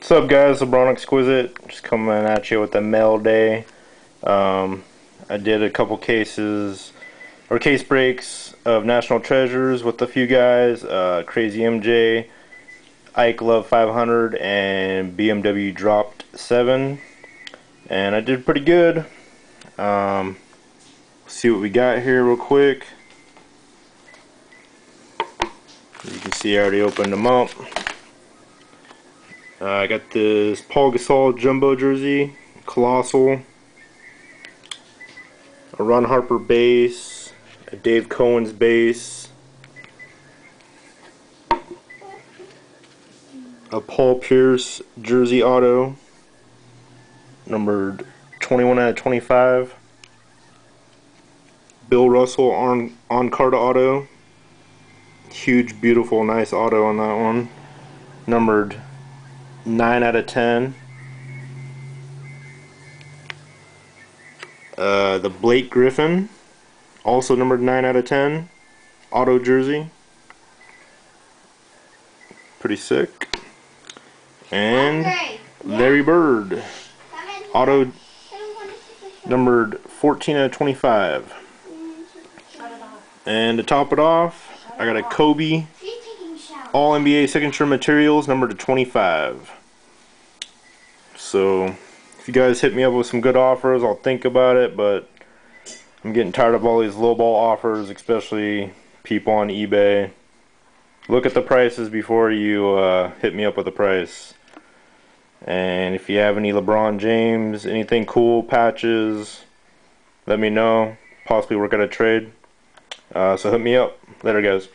What's up, guys? LeBron Exquisite, just coming at you with the mail day. I did a couple cases or case breaks of National Treasures with a few guys, Crazy MJ, Ike Love 500, and BMW Dropped 7, and I did pretty good. See what we got here real quick. You can see I already opened them up. I got this Paul Gasol Jumbo jersey, Colossal, a Ron Harper base, a Dave Cohen's base, a Paul Pierce jersey auto, numbered 21 out of 25, Bill Russell on card auto, huge, beautiful, nice auto on that one, numbered 9 out of 10. The Blake Griffin, also numbered 9 out of 10, auto jersey, pretty sick. And Larry Bird, auto numbered 14 out of 25. And to top it off, I got a Kobe All NBA Signature Materials numbered to 25. So if you guys hit me up with some good offers, I'll think about it, but I'm getting tired of all these lowball offers, especially people on eBay. Look at the prices before you hit me up with a price. And if you have any LeBron James, anything cool, patches, let me know. Possibly work out a trade. So hit me up. Later, guys.